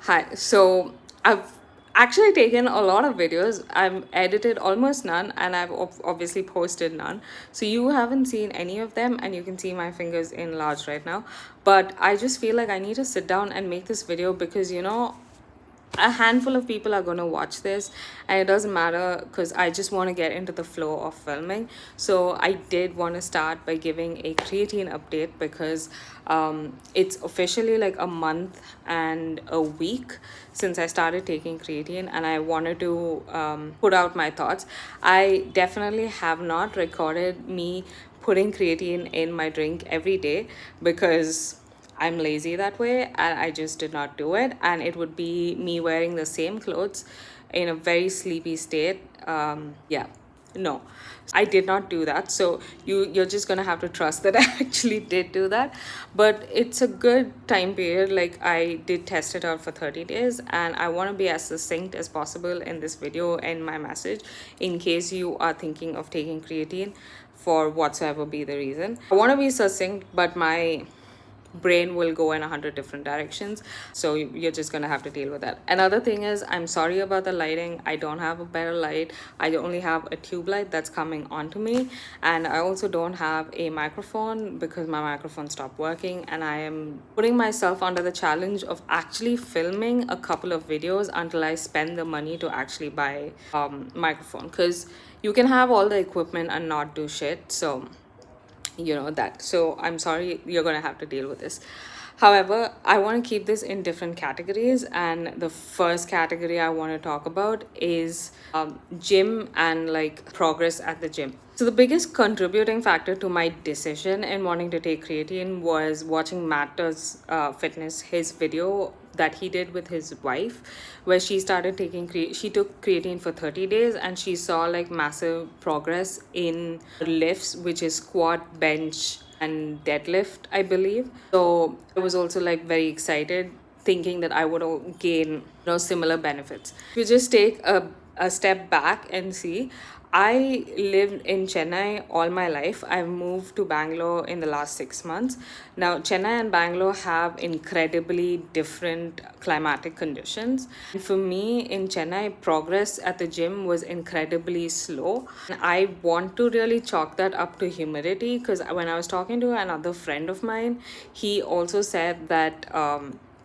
Hi. So I've actually taken a lot of videos. I've edited almost none, and I've obviously posted none. So you haven't seen any of them, and you can see my fingers in large right now. But I just feel like I need to sit down and make this video because a handful of people are going to watch this, and it doesn't matter because I just want to get into the flow of filming. So I did want to start by giving a creatine update because it's officially like a month and a week since I started taking creatine, and I wanted to put out my thoughts. I definitely have not recorded me putting creatine in my drink every day because I'm lazy that way and I just did not do it. And it would be me wearing the same clothes in a very sleepy state. Yeah, no, I did not do that. So you're just gonna have to trust that I actually did do that. But it's a good time period. Like I did test it out for 30 days, and I want to be as succinct as possible in this video and my message in case you are thinking of taking creatine for whatsoever be the reason. I want to be succinct, but my brain will go in 100 different directions, so you're just gonna have to deal with that. Another thing is, I'm sorry about the lighting. I don't have a better light. I only have a tube light that's coming onto me, and I also don't have a microphone because my microphone stopped working, and I am putting myself under the challenge of actually filming a couple of videos until I spend the money to actually buy microphone, because you can have all the equipment and not do shit. So that. So I'm sorry, you're gonna have to deal with this. However, I want to keep this in different categories, and the first category I want to talk about is gym and like progress at the gym. So the biggest contributing factor to my decision in wanting to take creatine was watching Matt does fitness, his video that he did with his wife, where she started taking she took creatine for 30 days, and she saw like massive progress in lifts, which is squat, bench, and deadlift, I believe. So I was also like very excited, thinking that I would gain similar benefits. If you just take a step back and see, I lived in Chennai all my life. I've moved to Bangalore in the last 6 months. Now, Chennai and Bangalore have incredibly different climatic conditions. For me in Chennai, progress at the gym was incredibly slow. And I want to really chalk that up to humidity, because when I was talking to another friend of mine, he also said that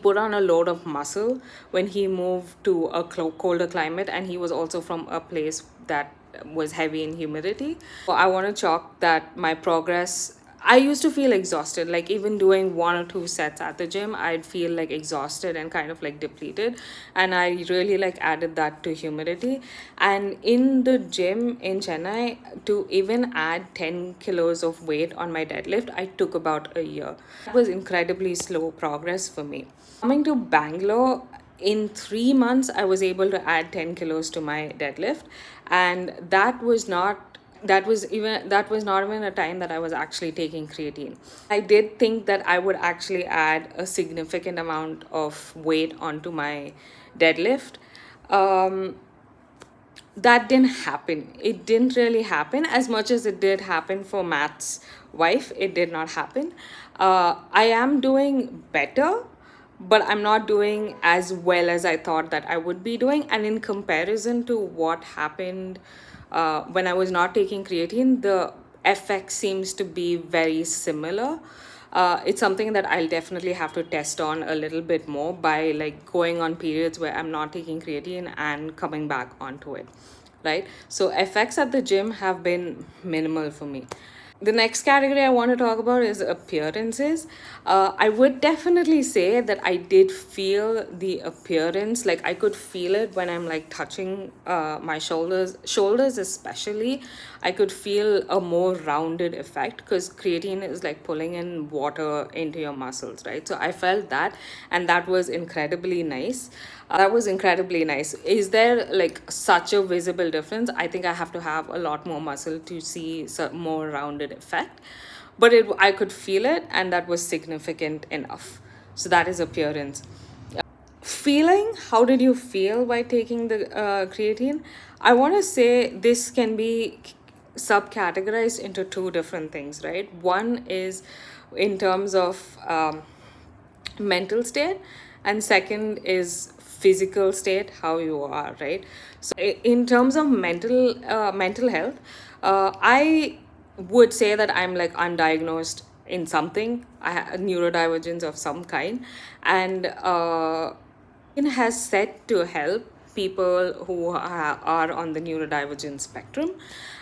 put on a load of muscle when he moved to a colder climate, and he was also from a place that was heavy in humidity. So I want to chalk that my progress. I used to feel exhausted, like even doing 1 or 2 sets at the gym, I'd feel like exhausted and kind of like depleted. And I really like added that to humidity. And in the gym in Chennai, to even add 10 kilos of weight on my deadlift, I took about a year. That was incredibly slow progress for me. Coming to Bangalore, in 3 months, I was able to add 10 kilos to my deadlift, and that was not even a time that I was actually taking creatine. I did think that I would actually add a significant amount of weight onto my deadlift. Um, that didn't happen. It didn't really happen as much as it did happen for Matt's wife. It did not happen. I am doing better, but I'm not doing as well as I thought that I would be doing. And in comparison to what happened when I was not taking creatine, the effect seems to be very similar. It's something that I'll definitely have to test on a little bit more by like going on periods where I'm not taking creatine and coming back onto it, right? So effects at the gym have been minimal for me. The next category I want to talk about is appearances. I would definitely say that I did feel the appearance, like I could feel it when I'm like touching my shoulders especially. I could feel a more rounded effect because creatine is like pulling in water into your muscles, right? So I felt that, and that was incredibly nice. That was incredibly nice. Is there like such a visible difference? I think I have to have a lot more muscle to see some more rounded effect, but I could feel it, and that was significant enough. So that is appearance. Feeling, how did you feel by taking the creatine? I want to say this can be subcategorized into two different things, right? One is in terms of mental state, and second is physical state, how you are, right? So in terms of mental health, I would say that I'm like undiagnosed in something. I have neurodivergence of some kind, and it has said to help people who are on the neurodivergent spectrum,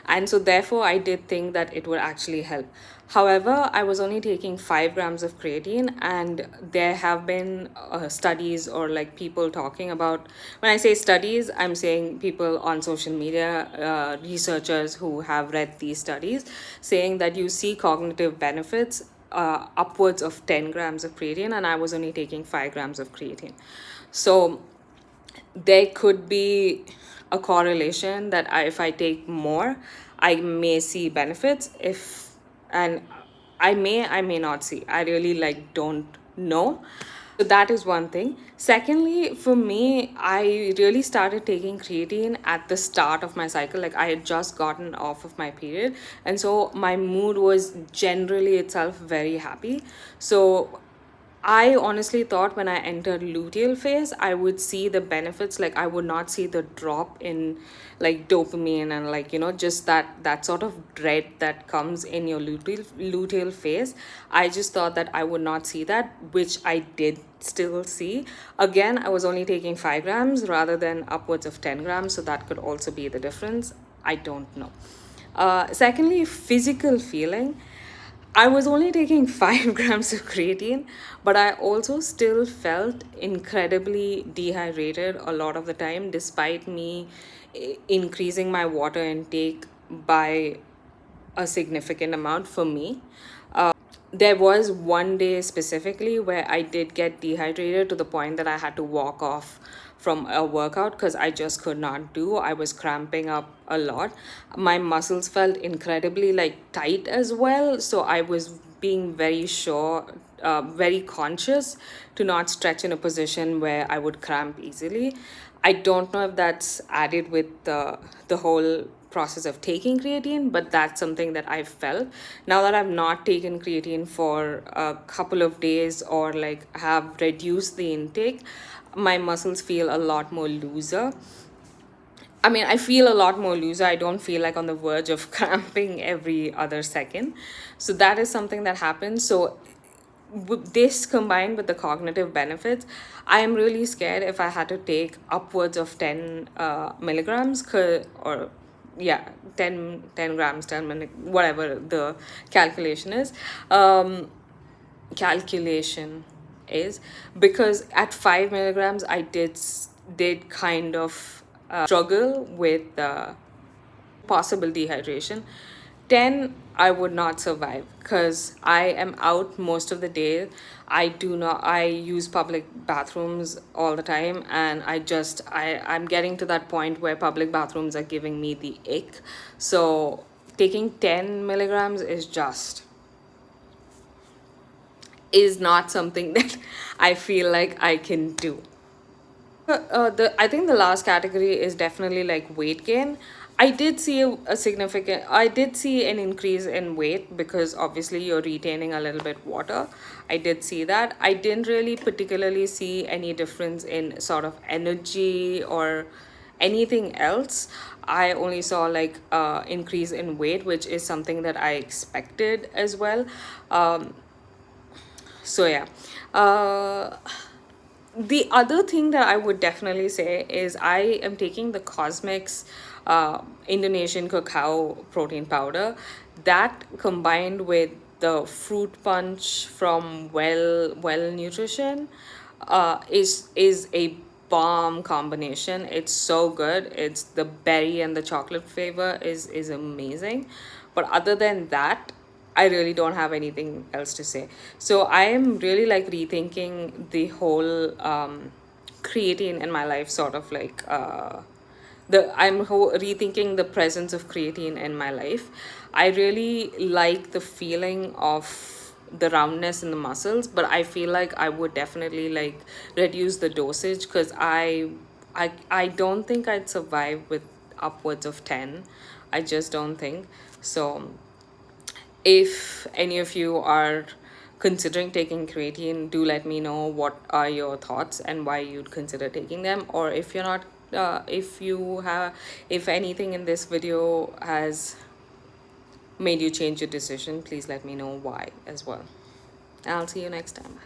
and so therefore I did think that it would actually help. However, I was only taking 5 grams of creatine, and there have been studies, or like people talking about, when I say studies, I'm saying people on social media, researchers who have read these studies, saying that you see cognitive benefits upwards of 10 grams of creatine, and I was only taking 5 grams of creatine. So there could be a correlation that if I take more, I may see benefits. If and I may not see. I really like don't know. So that is one thing. Secondly, for me, I really started taking creatine at the start of my cycle. Like I had just gotten off of my period, and so my mood was generally itself very happy. So I honestly thought when I entered luteal phase, I would see the benefits. Like I would not see the drop in like dopamine and like, just that sort of dread that comes in your luteal phase. I just thought that I would not see that, which I did still see. Again, I was only taking 5 grams rather than upwards of 10 grams, so that could also be the difference. I don't know. Secondly, physical feeling. I was only taking 5 grams of creatine, but I also still felt incredibly dehydrated a lot of the time, despite me increasing my water intake by a significant amount for me. There was one day specifically where I did get dehydrated to the point that I had to walk off from a workout because I just could not do. I was cramping up a lot. My muscles felt incredibly like tight as well. So I was being very sure, very conscious to not stretch in a position where I would cramp easily. I don't know if that's added with the whole process of taking creatine, but that's something that I've felt. Now that I've not taken creatine for a couple of days or like have reduced the intake, my muscles feel a lot more looser. I mean, I feel a lot more looser. I don't feel like on the verge of cramping every other second. So that is something that happens. So with this combined with the cognitive benefits, I am really scared if I had to take upwards of 10 milligrams or yeah, 10 grams, whatever the calculation is. Calculation is because at 5 milligrams I did kind of struggle with possible dehydration. 10, I would not survive because I am out most of the day. I use public bathrooms all the time, and I'm getting to that point where public bathrooms are giving me the ick. So taking 10 milligrams is not something that I feel like I can do. The I think the last category is definitely like weight gain. I did see an increase in weight because obviously you're retaining a little bit water. I did see that. I didn't really particularly see any difference in sort of energy or anything else. I only saw like increase in weight, which is something that I expected as well. So yeah. The other thing that I would definitely say is I am taking the Cosmix Indonesian cacao protein powder. That combined with the fruit punch from Well Nutrition is a bomb combination. It's so good. It's the berry and the chocolate flavor is amazing. But other than that, I really don't have anything else to say. So I am really like rethinking the whole creatine in my life, sort of like rethinking the presence of creatine in my life. I really like the feeling of the roundness in the muscles, but I feel like I would definitely like reduce the dosage because I don't think I'd survive with upwards of 10. I just don't think so. If any of you are considering taking creatine, do let me know what are your thoughts and why you'd consider taking them. Or if you're not, if you have, if anything in this video has made you change your decision, please let me know why as well. And I'll see you next time.